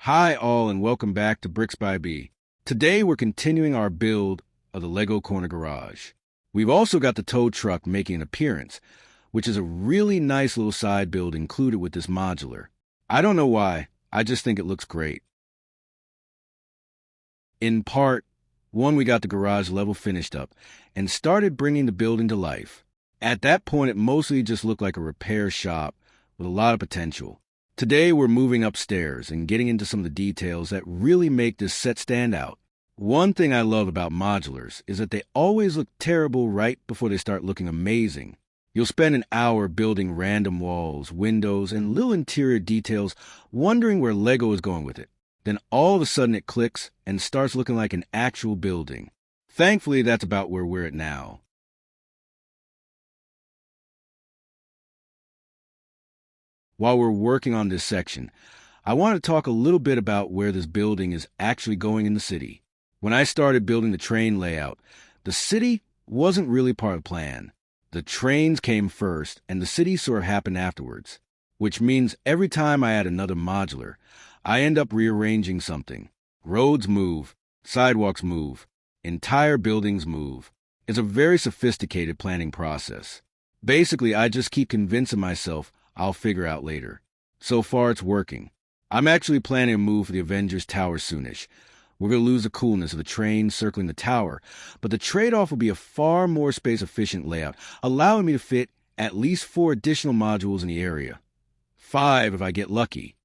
Hi all and welcome back to Bricks by B. Today we're continuing our build of the LEGO Corner Garage. We've also got the tow truck making an appearance, which is a really nice little side build included with this modular. I don't know why, I just think it looks great. In part 1, we got the garage level finished up and started bringing the building to life. At that point, it mostly just looked like a repair shop with a lot of potential. Today, we're moving upstairs and getting into some of the details that really make this set stand out. One thing I love about modulars is that they always look terrible right before they start looking amazing. You'll spend an hour building random walls, windows, and little interior details, wondering where LEGO is going with it. Then all of a sudden it clicks and starts looking like an actual building. Thankfully, that's about where we're at now. While we're working on this section, I want to talk a little bit about where this building is actually going in the city. When I started building the train layout, the city wasn't really part of the plan. The trains came first, and the city sort of happened afterwards, which means every time I add another modular, I end up rearranging something. Roads move, sidewalks move, entire buildings move. It's a very sophisticated planning process. Basically, I just keep convincing myself I'll figure out later. So far, it's working. I'm actually planning a move for the Avengers Tower soonish. We're going to lose the coolness of the train circling the tower, but the trade-off will be a far more space-efficient layout, allowing me to fit at least 4 additional modules in the area. 5 if I get lucky.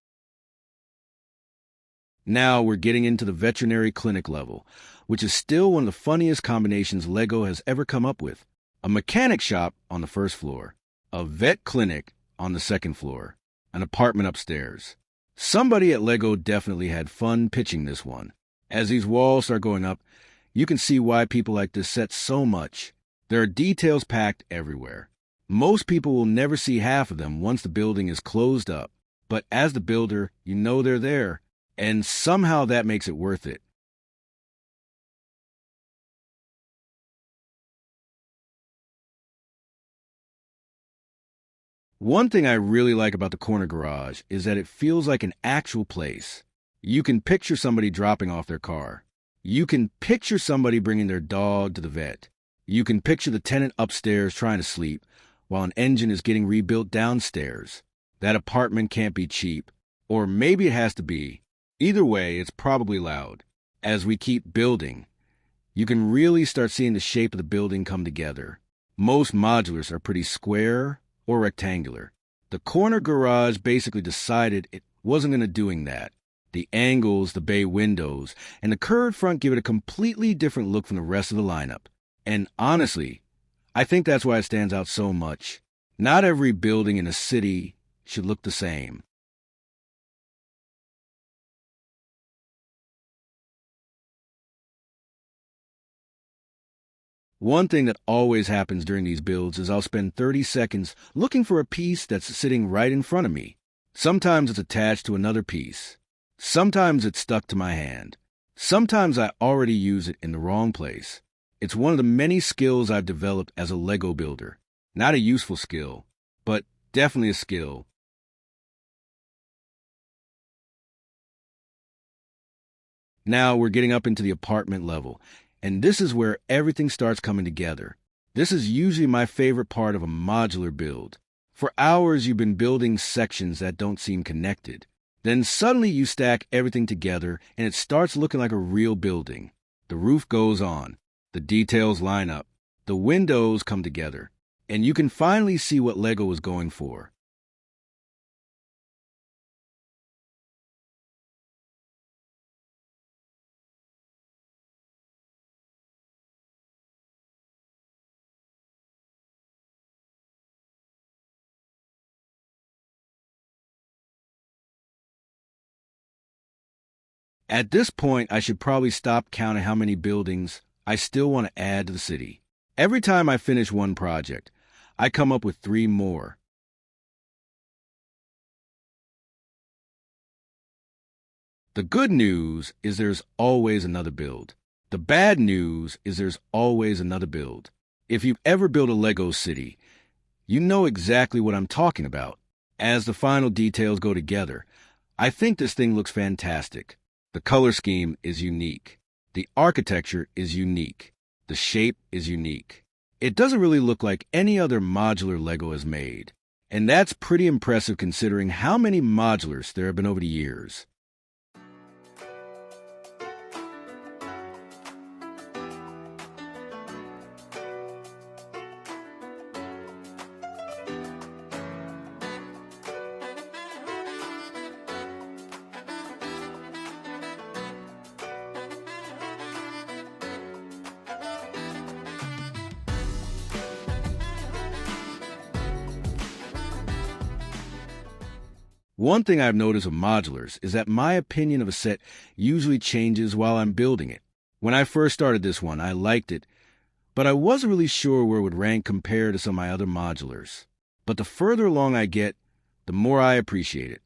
Now we're getting into the veterinary clinic level, which is still one of the funniest combinations LEGO has ever come up with. A mechanic shop on the first floor, a vet clinic on the second floor, an apartment upstairs. Somebody at LEGO definitely had fun pitching this one. As these walls start going up, you can see why people like this set so much. There are details packed everywhere. Most people will never see half of them once the building is closed up, but as the builder, you know they're there, and somehow that makes it worth it. One thing I really like about the corner garage is that it feels like an actual place. You can picture somebody dropping off their car. You can picture somebody bringing their dog to the vet. You can picture the tenant upstairs trying to sleep while an engine is getting rebuilt downstairs. That apartment can't be cheap, or maybe it has to be. Either way, it's probably loud. As we keep building, you can really start seeing the shape of the building come together. Most modulars are pretty square or rectangular. The corner garage basically decided it wasn't going to doing that. The angles, the bay windows, and the curved front give it a completely different look from the rest of the lineup. And honestly, I think that's why it stands out so much. Not every building in a city should look the same. One thing that always happens during these builds is I'll spend 30 seconds looking for a piece that's sitting right in front of me. Sometimes it's attached to another piece. Sometimes it's stuck to my hand. Sometimes I already use it in the wrong place. It's one of the many skills I've developed as a LEGO builder. Not a useful skill, but definitely a skill. Now we're getting up into the apartment level, and this is where everything starts coming together. This is usually my favorite part of a modular build. For hours you've been building sections that don't seem connected. Then suddenly you stack everything together and it starts looking like a real building. The roof goes on, the details line up, the windows come together, and you can finally see what LEGO was going for. At this point, I should probably stop counting how many buildings I still want to add to the city. Every time I finish one project, I come up with 3 more. The good news is there's always another build. The bad news is there's always another build. If you've ever built a LEGOCity, you know exactly what I'm talking about. As the final details go together, I think this thing looks fantastic. The color scheme is unique. The architecture is unique. The shape is unique. It doesn't really look like any other modular LEGO has made. And that's pretty impressive considering how many modulars there have been over the years. One thing I've noticed with modulars is that my opinion of a set usually changes while I'm building it. When I first started this one, I liked it, but I wasn't really sure where it would rank compared to some of my other modulars. But the further along I get, the more I appreciate it.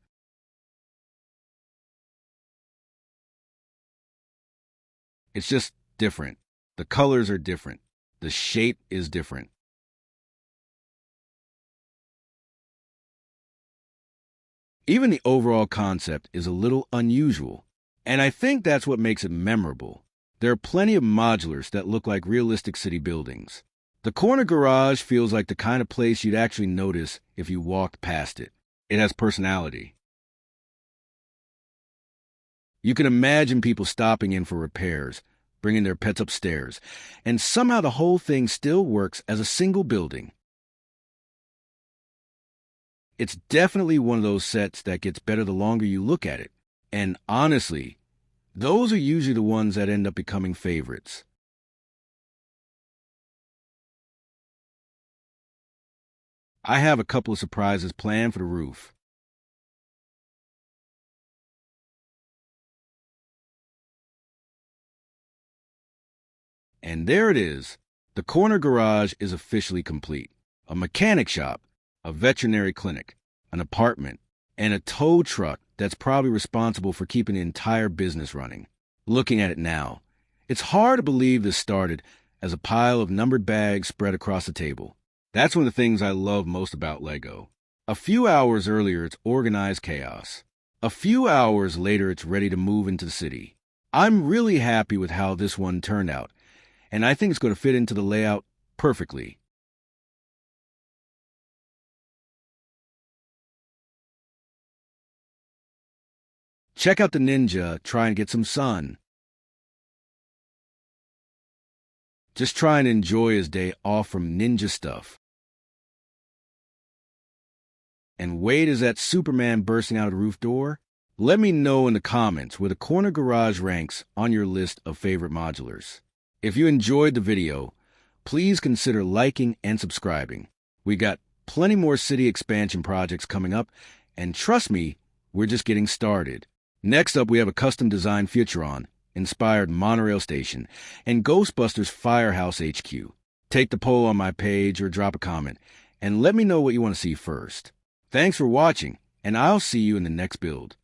It's just different. The colors are different. The shape is different. Even the overall concept is a little unusual, and I think that's what makes it memorable. There are plenty of modulars that look like realistic city buildings. The corner garage feels like the kind of place you'd actually notice if you walked past it. It has personality. You can imagine people stopping in for repairs, bringing their pets upstairs, and somehow the whole thing still works as a single building. It's definitely one of those sets that gets better the longer you look at it. And honestly, those are usually the ones that end up becoming favorites. I have a couple of surprises planned for the roof. And there it is. The corner garage is officially complete. A mechanic shop, a veterinary clinic, an apartment, and a tow truck that's probably responsible for keeping the entire business running. Looking at it now, it's hard to believe this started as a pile of numbered bags spread across the table. That's one of the things I love most about LEGO. A few hours earlier, it's organized chaos. A few hours later, it's ready to move into the city. I'm really happy with how this one turned out, and I think it's going to fit into the layout perfectly. Check out the ninja try and get some sun. Just trying to enjoy his day off from ninja stuff. And wait, is that Superman bursting out of the roof door? Let me know in the comments where the corner garage ranks on your list of favorite modulars. If you enjoyed the video, please consider liking and subscribing. We got plenty more city expansion projects coming up, and trust me, we're just getting started. Next up, we have a custom-designed Futuron-inspired monorail station and Ghostbusters Firehouse HQ. Take the poll on my page or drop a comment, and let me know what you want to see first. Thanks for watching, and I'll see you in the next build.